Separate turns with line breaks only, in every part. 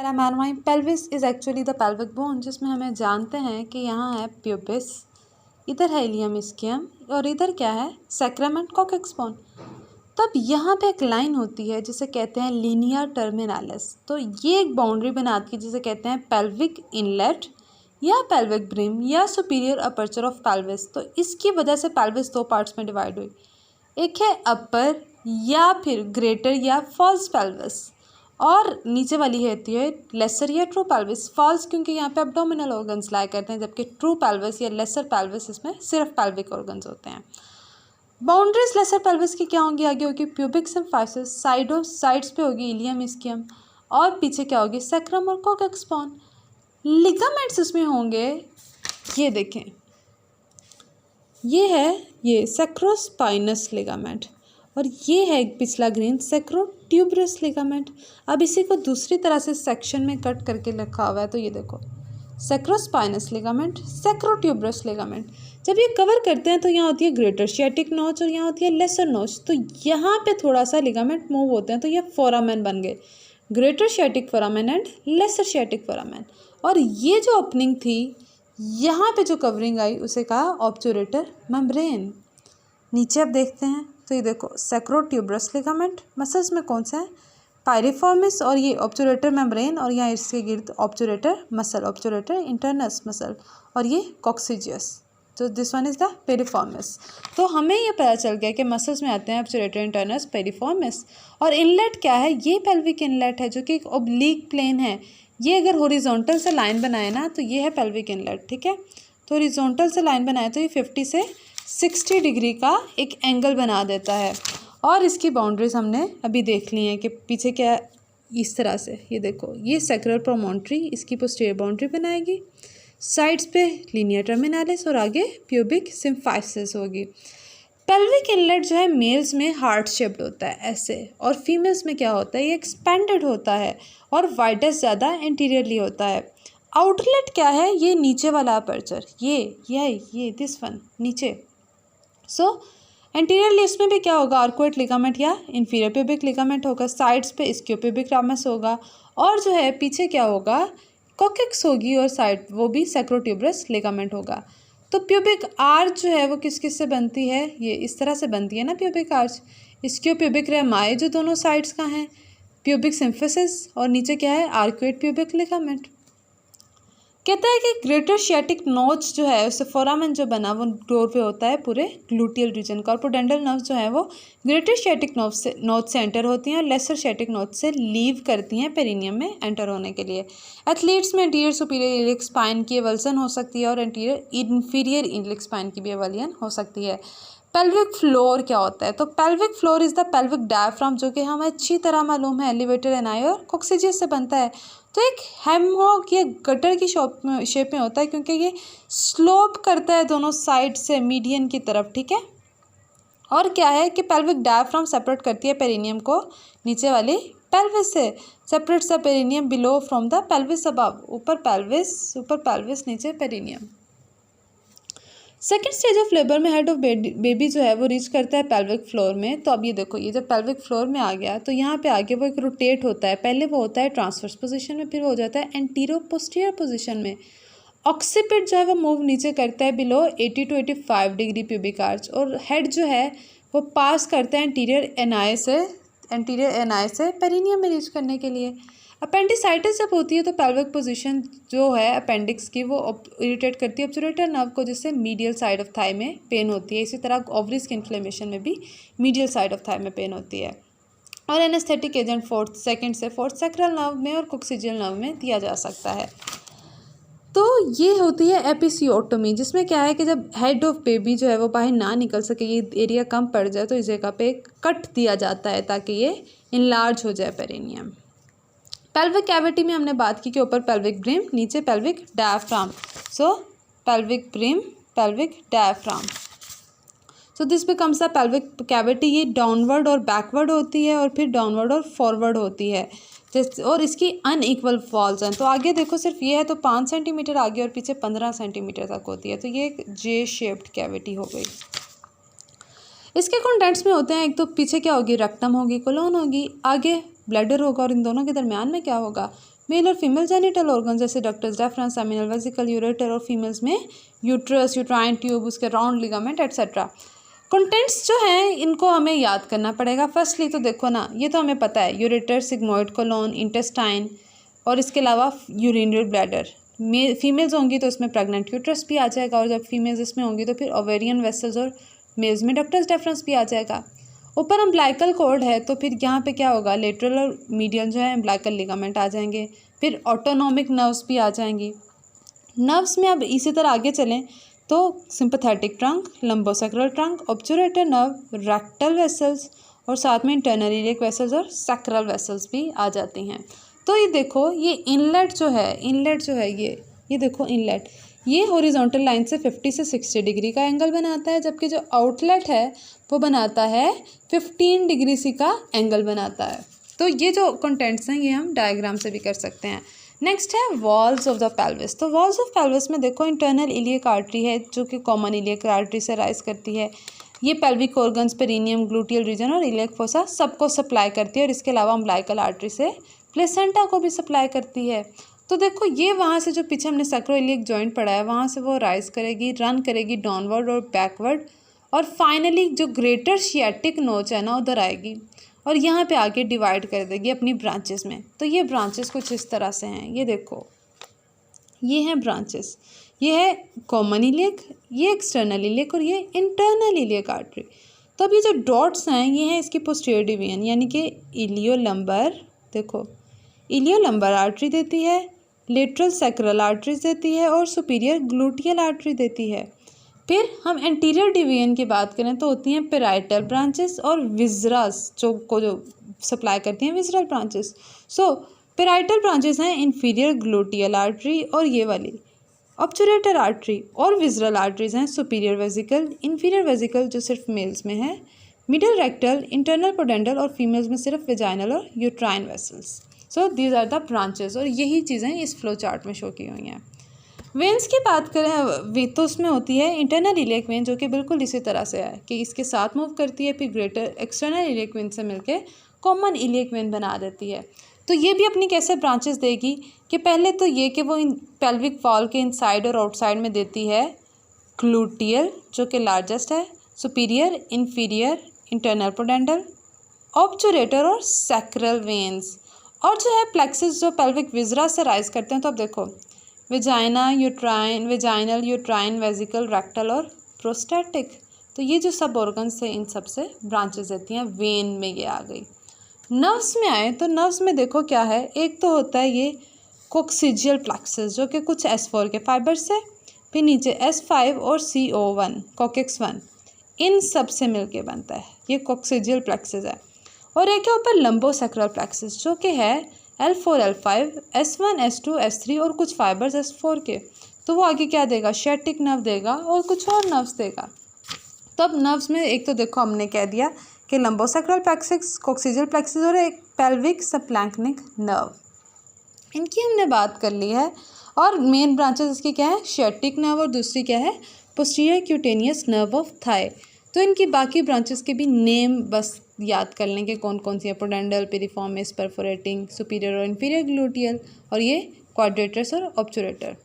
पैरामेनोमाइन pelvis is actually the pelvic bone, जिसमें हमें जानते हैं कि यहाँ है प्यूबिस, इधर है इलियम इस्कियम और इधर क्या है सैक्रम एंड कॉक्सिक्स बोन। तब यहाँ पे एक लाइन होती है जिसे कहते हैं लीनियर टर्मिनालिस। तो ये एक बाउंड्री बनाती है जिसे कहते हैं पेल्विक इनलेट या पेल्विक ब्रिम या सुपीरियर अपर्चर ऑफ पेल्विस। तो इसकी वजह से पेल्विस दो पार्ट्स में डिवाइड हुई, एक है अपर या फिर ग्रेटर या फॉल्स पेल्विस और नीचे वाली होती है लेसर या ट्रू पेल्विस। फॉल्स क्योंकि यहाँ पे एब्डोमिनल ऑर्गन्स लाया करते हैं, जबकि ट्रू पेल्विस या लेसर पेल्विस इसमें सिर्फ पेल्विक ऑर्गन्स होते हैं। बाउंड्रीज लेसर पेल्विस की क्या होंगी, आगे होगी प्यूबिक सिम्फाइसिस, साइड्स पे होगी इलियम इस्कियम और पीछे क्या होगी सैक्रम और कॉक्सिक्स बोन। लिगामेंट्स इसमें होंगे, ये देखें ये है ये सैक्रोस्पाइनस लिगामेंट और ये है पिछला ग्रीन सैक्रोट्यूबरस लिगामेंट। अब इसी को दूसरी तरह से सेक्शन में कट करके लिखा हुआ है, तो ये देखो सैक्रोस्पाइनस लिगामेंट, सैक्रोट्यूबरस लिगामेंट। जब ये कवर करते हैं तो यहाँ होती है ग्रेटर शियाटिक नॉच और यहाँ होती है लेसर नॉच। तो यहाँ पे थोड़ा सा लिगामेंट मूव होते हैं तो ये फोरामेन बन गए, greater sciatic foramen and lesser sciatic foramen. और ये जो ओपनिंग थी यहाँ पे जो कवरिंग आई उसे कहा ऑब्चुरेटर मेम्ब्रेन। नीचे अब देखते हैं तो ये देखो सैक्रोट्यूबरस लिगामेंट, मसल्स में कौन सा है पायरिफॉर्मिस और ये ऑब्चुरेटर मेम्ब्रेन और यहाँ इसके गिर्द ऑब्चुरेटर मसल, ऑब्चुरेटर इंटरनस मसल और ये कॉक्सिजियस। तो दिस वन इज द पेरिफॉर्मिस। तो हमें ये पता चल गया कि मसल्स में आते हैं ऑब्चुरेटर इंटरनस पेरिफॉर्मिस। और इनलेट क्या है, ये पेल्विक इनलेट है जो कि एक ओब्लीक प्लेन है। ये अगर हॉरिजॉन्टल से लाइन बनाए ना तो ये है पेल्विक इनलेट, ठीक है। तो हॉरिजॉन्टल से लाइन बनाए तो ये 50 से 60 डिग्री का एक एंगल बना देता है। और इसकी बाउंड्रीज हमने अभी देख ली हैं कि पीछे क्या इस तरह से, ये देखो ये सैक्रल प्रोमोन्ट्री इसकी पोस्टीरियर बाउंड्री बनाएगी, साइड्स पे लीनियर टर्मिनालिस और आगे प्यूबिक सिम्फाइसिस होगी। पेल्विक इनलेट जो है मेल्स में हार्ट शेप्ड होता है ऐसे, और फीमेल्स में क्या होता है ये एक्सपेंडेड होता है और वाइडेस्ट ज़्यादा इंटीरियरली होता है। आउटलेट क्या है, ये नीचे वाला अपर्चर, ये दिस वन नीचे। सो एंटीरियरली इसमें भी क्या होगा आर्कुएट लिगामेंट या इंफीरियर प्यूबिक लिगामेंट होगा, साइड्स पे इस्कियोप्यूबिक रामस होगा और जो है पीछे क्या होगा कॉक्सिक्स होगी और साइड वो भी सैक्रोट्यूबरस लिगामेंट होगा। तो प्यूबिक आर्च जो है वो किस किस से बनती है, ये इस तरह से बनती है ना प्यूबिक आर्च। इस्कियोप्यूबिक रेमाए जो दोनों साइड्स का हैं, प्यूबिक सिम्फिसिस और नीचे क्या है आर्कुएट प्यूबिक लिगामेंट। कहता है कि ग्रेटर शियाटिक नोच जो है उससे फोरामेन जो बना वो डोर पे होता है पूरे ग्लूटियल रीजन का, और पोडेंडल नर्व्स जो है वो ग्रेटर शियाटिक नोच से एंटर होती हैं और लेसर शियाटिक नोच से लीव करती हैं पेरिनियम में एंटर होने के लिए। एथलीट्स में एंटीरियर सुपीरियर इलिक स्पाइन की एवल्सन हो सकती है और इंफीरियर इलिक स्पाइन की भी एवलियन हो सकती है। पेल्विक फ्लोर क्या होता है, तो pelvic floor is the pelvic diaphragm जो कि हमें अच्छी तरह मालूम है एलिवेटर एनाई और कॉक्सिजियस से बनता है। तो एक हेमहॉग या गटर की शेप में होता है क्योंकि ये स्लोप करता है दोनों साइड से मीडियन की तरफ, ठीक है। और क्या है कि पेल्विक डायफ्राम सेपरेट करती है पेरिनियम को नीचे वाली पेल्विस से, separates the perineum below from the pelvis above, ऊपर पेल्विस नीचे perineum. Second stage of labour में हेड ऑफ बेबी जो है वो रीच करता है पेल्विक फ्लोर में। तो अब ये देखो ये जब पेल्विक फ्लोर में आ गया तो यहाँ पे आगे वो एक रोटेट होता है, पहले वो होता है ट्रांसवर्स पोजीशन में, फिर वो हो जाता है एंटीरो पोस्टीरियर पोजीशन में। ऑक्सीपिट जो है वो मूव नीचे करता है below 80 to 85 degree pubic arch, और हेड जो है वो पास करता है एंटीरियर एनाई से पेरिनियम में रीच करने के लिए। अपेंडिसाइटिस जब होती है तो पेल्विक पोजीशन जो है अपेंडिक्स की वो इरिटेट करती है ऑब्चुरेटर नर्व को, जिससे मीडियल साइड ऑफ थाई में पेन होती है। इसी तरह ओवरीज की इन्फ्लेमेशन में भी मीडियल साइड ऑफ थाई में पेन होती है। और एनेस्थेटिक एजेंट सेकंड से फोर्थ सैक्रल नर्व में और कॉक्सिजियल नर्व में दिया जा सकता है। तो ये होती है एपिसियोटोमी, जिसमें क्या है कि जब हेड ऑफ बेबी जो है वो बाहर ना निकल सके, ये एरिया कम पड़ जाए तो इस जगह पे कट दिया जाता है ताकि ये इनलार्ज हो जाए पेरिनियम। पेल्विक कैविटी में हमने बात की कि ऊपर पेल्विक ब्रिम नीचे pelvic diaphragm. So pelvic brim pelvic diaphragm, so this becomes the pelvic cavity. ये डाउनवर्ड और बैकवर्ड होती है और फिर डाउनवर्ड और फॉरवर्ड होती है, और इसकी अनइक्वल वॉल्स हैं। तो आगे देखो सिर्फ ये है तो 5 सेंटीमीटर आगे और पीछे 15 सेंटीमीटर तक होती है। तो ये एक जे शेप्ड कैविटी हो गई। इसके कंटेंट्स में होते हैं, एक तो पीछे क्या होगी रेक्टम होगी, कोलोन होगी, आगे ब्लैडर होगा और इन दोनों के दरमियान में क्या होगा मेल और फीमेल जेनिटल ऑर्गन जैसे ductus deference, seminal vesicle, ureter, और फीमेल्स में यूट्रस, यूट्राइन ट्यूब, उसके राउंड लिगामेंट एट्सेट्रा। कंटेंट्स जो हैं इनको हमें याद करना पड़ेगा। फर्स्टली तो देखो ना, ये तो हमें पता है, यूरेटर, सिग्मोइड, कोलोन, इंटेस्टाइन, और इसके अलावा यूरिनरी ब्लैडर। फीमेल्स होंगी तो इसमें प्रेग्नेंट यूट्रस भी आ जाएगा, और जब फीमेल्स इसमें होंगी तो फिर ओवेरियन वेसल्स, और मेल्स में डक्टस डेफरेंस भी आ जाएगा। ऊपर अम्बिलिकल कॉर्ड है तो फिर यहाँ पे क्या होगा, लेटरल और मीडियल जो है अम्बिलिकल लिगामेंट आ जाएंगे। फिर ऑटोनॉमिक नर्व्स भी आ जाएंगी। नर्व्स में अब इसी तरह आगे चलें तो sympathetic trunk, lumbosacral trunk, obturator nerve, rectal vessels, और साथ में इंटरनल इलियक वेसल्स और सैक्रल वेसल्स भी आ जाती हैं। तो ये देखो, ये इनलेट जो है ये देखो इनलेट, ये हॉरिजॉन्टल लाइन से 50 से 60 डिग्री का एंगल बनाता है, जबकि जो आउटलेट है वो बनाता है 15 डिग्री सी का एंगल बनाता है। तो ये जो कंटेंट्स हैं ये हम डायग्राम से भी कर सकते हैं। नेक्स्ट है वॉल्स ऑफ द पेल्विस। तो वॉल्स ऑफ पेल्विस में देखो इंटरनल इलियक आर्टरी है जो कि कॉमन इलियक आर्टरी से राइज करती है। ये pelvic organs, perineum, gluteal region और इलियक फोसा सबको सप्लाई करती है, और इसके अलावा अम्बिलिकल आर्टरी से प्लेसेंटा को भी सप्लाई करती है। तो देखो ये वहाँ से जो पीछे हमने सैक्रोइलियक जॉइंट पढ़ा है वहाँ से वो राइज करेगी, रन करेगी डाउनवर्ड और बैकवर्ड, और फाइनली जो ग्रेटर शियाटिक नोच है ना उधर आएगी, और यहाँ पे आके डिवाइड कर देगी अपनी ब्रांचेस में। तो ये ब्रांचेस कुछ इस तरह से हैं, ये देखो ये हैं ब्रांचेस, ये है कॉमन इलियक, ये एक्सटर्नल इलियक, और ये इंटरनल इलियक आर्टरी। तो अब ये जो डॉट्स हैं ये हैं इसकी पोस्टीरियर डिवीजन, यानी कि इलियोलंबर, देखो इलियोलंबर आर्टरी देती है, लेटरल सैक्रल आर्टरीज देती है, और सुपीरियर ग्लूटियल आर्टरी देती है। फिर हम एंटीरियर डिवीजन की बात करें तो होती हैं पेराइटल ब्रांचेस और विजरास जो सप्लाई करती हैं visceral branches. So parietal branches हैं इंफीरियर ग्लूटियल आर्टरी और ये वाली ऑब्चुरेटर आर्टरी, और विजरल आर्टरीज हैं सुपीरियर वेसिकल, इंफीरियर वेसिकल जो सिर्फ मेल्स में है, मिडल रेक्टल, इंटरनल पोडेंडल, और फीमेल्स में सिर्फ वेजाइनल और uterine vessels. So these are the branches, और यही चीज़ें इस फ्लो चार्ट में शो की हुई हैं। वेन्स की बात करें तो उसमें होती है इंटरनल इलियक वेन जो कि बिल्कुल इसी तरह से है कि इसके साथ मूव करती है, फिर ग्रेटर एक्सटर्नल इलियक वेन से मिलके कॉमन इलियक वेन बना देती है। तो ये भी अपनी कैसे ब्रांचेस देगी कि पहले तो ये कि वो पेल्विक वॉल के इनसाइड और आउटसाइड में देती है ग्लूटियल जो कि लार्जेस्ट है, सुपीरियर, इंफीरियर, इंटरनल पोडेंडल, ऑब्चुरेटर और सैक्रल वेन्स, और जो है प्लेक्सिस जो पेल्विक विजरा से राइज करते हैं। तो अब देखो वेजाइनल, यूट्राइन, वेसिकल, रेक्टल और प्रोस्टेटिक। तो ये जो सब ऑर्गन्स हैं इन सब से ब्रांचेस देती हैं। वेन में ये आ गई। नर्व्स में आए तो नर्व्स में देखो क्या है, एक तो होता है ये कोक्सीजियल प्लेक्सस जो कि कुछ S4 के फाइबर्स है, फिर नीचे S5 और CO1 कोकेक्स1 इन सब से मिलके बनता है, ये कोक्सीजियल प्लेक्सस है। और एक है ऊपर लंबोसेक्रल प्लेक्सस जो कि है L4, L5, S1, S2, S3 और कुछ फाइबर्स S4 के। तो वो आगे क्या देगा, शियाटिक नर्व देगा और कुछ और नर्व्स देगा। तो अब नर्व्स में एक तो देखो हमने कह दिया कि लंबोसेक्रल प्लेक्सस, कोक्सीजियल प्लेक्सस और एक पेल्विक सबक्लैंक्निक नर्व, इनकी हमने बात कर ली है। और मेन ब्रांचेस इसकी क्या है, शियाटिक नर्व, और दूसरी क्या है, posterior cutaneous nerve of thigh. तो इनकी बाकी ब्रांचेस के भी नेम बस याद कर लेंगे कौन कौन सी है, पोडेंडल, पिरिफॉर्मिस, परफोरेटिंग, सुपीरियर और इंफीरियर ग्लूटियल, और ये क्वाड्रेटर्स और ऑब्चुरेटर।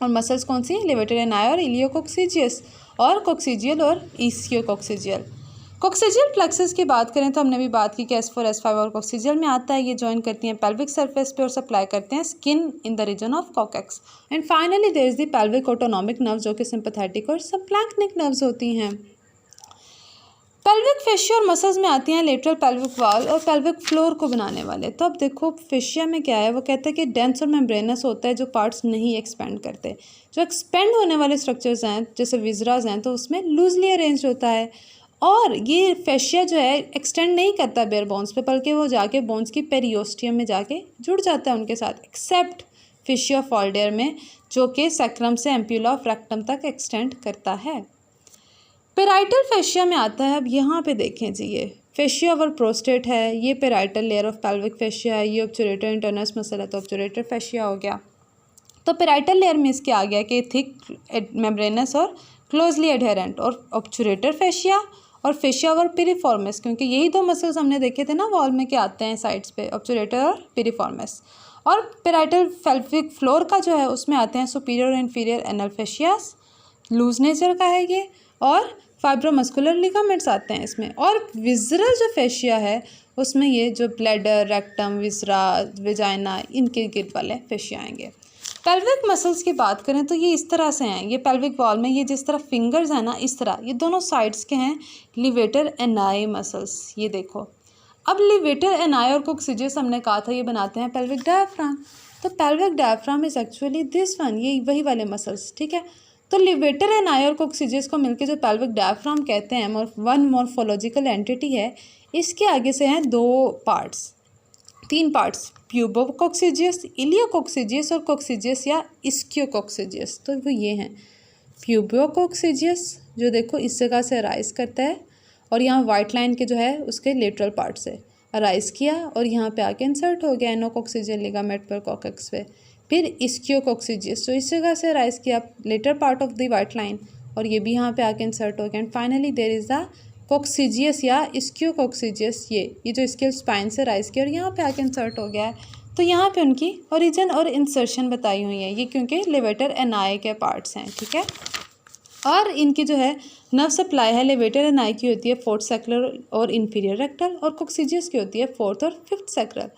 और मसल्स कौन सी है, लेवेटर एनाई और इलियोकोक्सीजियस, और कोक्सीजियल और इसियोकोक्सीजियल। कोक्सीजियल प्लेक्सस की बात करें तो हमने भी बात की कि S4, S5 और कोक्सीजियल में आता है। ये ज्वाइन करती हैं पेल्विक सरफेस पे और सप्लाई करते हैं skin in the region of coccyx. And finally there is the pelvic autonomic nerve जो कि सिंपैथेटिक और सबक्लैंक्निक नर्व्स होती हैं। पेल्विक फेशिया और मसल्स में आती हैं लेटरल पेल्विक वॉल और पेल्विक फ्लोर को बनाने वाले। तो अब देखो फेशिया में क्या है, वो कहते हैं कि डेंस और मेम्ब्रेनस होता है जो पार्ट्स नहीं एक्सपेंड करते। जो एक्सपेंड होने वाले स्ट्रक्चर्स हैं जैसे विजराज हैं तो उसमें लूजली अरेंज्ड होता है। और ये फेशिया जो है एक्सटेंड नहीं करता बेयर बोन्स पे, बल्कि वो जाके बोन्स की पेरियोस्टियम में जाके जुड़ जाता है उनके साथ, एक्सेप्ट फेशिया फॉल्डेयर में जो कि सैक्रम से एम्प्यूला ऑफ रेक्टम तक एक्सटेंड करता है। पेराइटल फेशिया में आता है। अब यहाँ पे देखें जी, ये फेशिया ओवर प्रोस्टेट है, ये parietal layer of pelvic fascia है, ये ऑब्चुरेटर इंटरनस मसल है तो ऑब्चुरेटर फेशिया हो गया। तो पेराइटल लेयर में इसके आ गया कि थिक मेम्ब्रेनस और क्लोजली एडहेरेंट, और ऑब्चुरेटर फेशिया और फेशिया ओवर पिरिफॉर्मिस, क्योंकि यही दो मसल्स हमने देखे थे ना वॉल में के आते हैं साइड्स पे, ऑब्चुरेटर और पिरिफॉर्मिस। और पेराइटल पेल्विक फ्लोर का जो है उसमें आते हैं सुपीरियर और इन्फीरियर एनल फेशियास, लूज नेचर का है ये, और फाइब्रोमस्कुलर लिगामेंट्स आते हैं इसमें। और विजरल जो फेशिया है उसमें ये जो ब्लैडर, रेक्टम, विजरा, विजाइना, इनके गिर्द वाले फेशिया आएंगे। पेल्विक मसल्स की बात करें तो ये इस तरह से हैं, ये पेल्विक वॉल में ये जिस तरह फिंगर्स हैं ना इस तरह, ये दोनों साइड्स के हैं लिवेटर एनाई मसल्स, ये देखो। अब लिवेटर एनाई और कोक्सीजियस हमने कहा था ये बनाते हैं पेल्विक डायफ्राम। तो pelvic diaphragm is actually this one, ये वही वाले मसल्स, ठीक है। तो लिवेटर एनाई और कोक्सीजियस को मिलकर जो पेल्विक डायफ्राम कहते हैं, वन मॉर्फोलॉजिकल एंटिटी है। इसके आगे से हैं तीन पार्ट्स, प्यूबोकोक्सीजियस, इलियोकोक्सीजियस और कोक्सीजियस या इस्कियोकोक्सीजियस। तो वो ये हैं प्यूबोकोक्सीजियस, जो देखो इस जगह से राइज करता है और यहाँ वाइट लाइन के जो है उसके लेटरल पार्ट से राइज किया और यहाँ पे आके इंसर्ट हो गया एनोकोक्सीजियल लिगामेंट पर कॉकेक्स पे। फिर इस्कियोकोक्सीजियस, तो इस जगह से राइज किया lateral part of the white line और ये भी यहाँ पे आके इंसर्ट हो गया। And finally there is the coccygeus या इस्कियोकोक्सीजियस, ये जो इसके स्पाइन से राइज किया और यहाँ पे आके इंसर्ट हो गया है। तो यहाँ पे उनकी ओरिजिन और इंसर्शन बताई हुई है, ये क्योंकि लिवेटर एनाई के पार्ट्स हैं, ठीक है। और इनकी जो है नर्व सप्लाई है लिवेटर एनाई की होती है फोर्थ सैक्रल और इन्फीरियर रेक्टल, और कोक्सीजियस की होती है फोर्थ और फिफ्थ सैक्रल।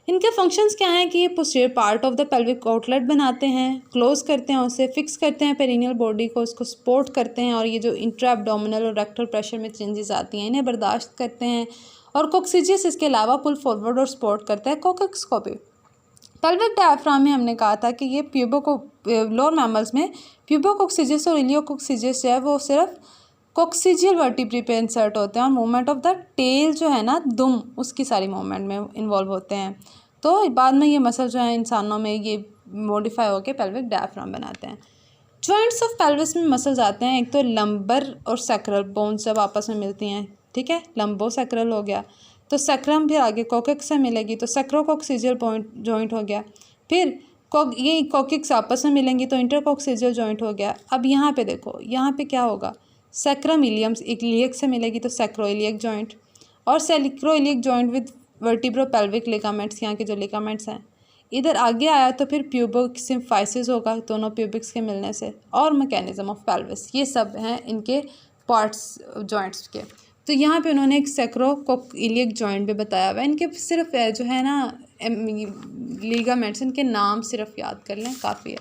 इनके फंक्शंस क्या हैं कि ये posterior part of the pelvic outlet बनाते हैं, क्लोज करते हैं उसे, फिक्स करते हैं पेरिनियल बॉडी को, उसको सपोर्ट करते हैं और ये जो इंट्रा एब्डोमिनल और रेक्टल प्रेशर में चेंजेस आती हैं इन्हें बर्दाश्त करते हैं। और कोक्सीजियस इसके अलावा पुल फॉरवर्ड और सपोर्ट करता है कोकेक्स को भी। पेल्विक डायफ्राम में हमने कहा था कि ये लोअर मैमल्स में प्यूबोकोक्सीजियस और इलियोकोक्सीजियस जो है वो सिर्फ कोक्सीजियल वर्टिब्री पे इंसर्ट होते हैं और मूवमेंट ऑफ द टेल जो है ना दुम, उसकी सारी मूवमेंट में इन्वॉल्व होते हैं। तो बाद में ये मसल जो है इंसानों में ये मॉडिफाई होकर पेल्विक डायफ्राम बनाते हैं। जॉइंट्स ऑफ पेल्विस में मसल्स आते हैं, एक तो लंबर और सैक्रल बोन्स जब आपस में मिलती हैं, ठीक है, लंबो सैक्रल हो गया, तो सैक्रम फिर आगे कोकेक्स से मिलेगी तो सैक्रोकोक्सीजियल जॉइंट हो गया। फिर ये कोकेक्स आपस में मिलेंगी तो इंटरकोक्सीजियल जॉइंट हो गया। अब यहाँ पे देखो, यहाँ पे क्या होगा, सैक्रम इलियम्स इलियक से मिलेगी तो सैक्रोइलियक जॉइंट, और sacroiliac joint with vertebro pelvic ligaments, यहाँ के जो लिगामेंट्स हैं। इधर आगे आया तो फिर प्यूबिक सिम्फाइसिस होगा दोनों प्यूबिक्स के मिलने से, और मैकेनिज्म ऑफ पेल्विस, ये सब हैं इनके पार्ट्स जॉइंट्स के। तो यहाँ पे उन्होंने एक सैक्रोइलियक जॉइंट भी बताया हुआ है। इनके सिर्फ जो है ना लिगामेंट्स, इनके नाम सिर्फ याद कर लें काफ़ी है।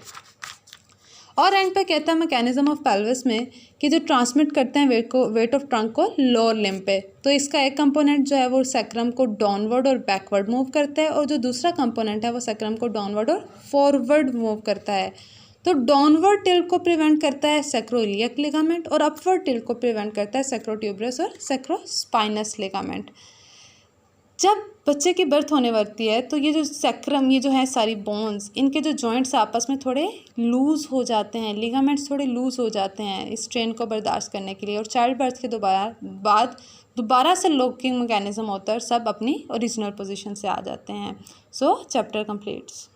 और एंड पे कहता है मैकेनिज्म ऑफ पेल्विस में कि जो ट्रांसमिट करते हैं वेट ऑफ ट्रंक को लोअर लिम्ब पे, तो इसका एक कंपोनेंट जो है वो सैक्रम को डाउनवर्ड और बैकवर्ड मूव करता है और जो दूसरा कंपोनेंट है वो सैक्रम को डाउनवर्ड और फॉरवर्ड मूव करता है। तो डाउनवर्ड टिल्ट को प्रिवेंट करता है सैक्रोइलियक लिगामेंट और अपवर्ड टिल्ट को प्रिवेंट करता है सैक्रोट्यूबरस और सैक्रोस्पाइनस लिगामेंट। जब बच्चे की बर्थ होने वाली है तो ये जो सैक्रम, ये जो है सारी बोन्स, इनके जो जॉइंट्स आपस में थोड़े लूज़ हो जाते हैं, लिगामेंट्स थोड़े लूज़ हो जाते हैं इस स्ट्रेन को बर्दाश्त करने के लिए, और चाइल्ड बर्थ के दोबारा से लॉकिंग मैकेनिज्म होता है और सब अपनी ओरिजिनल पोजीशन से आ जाते हैं। सो चैप्टर कंप्लीट्स।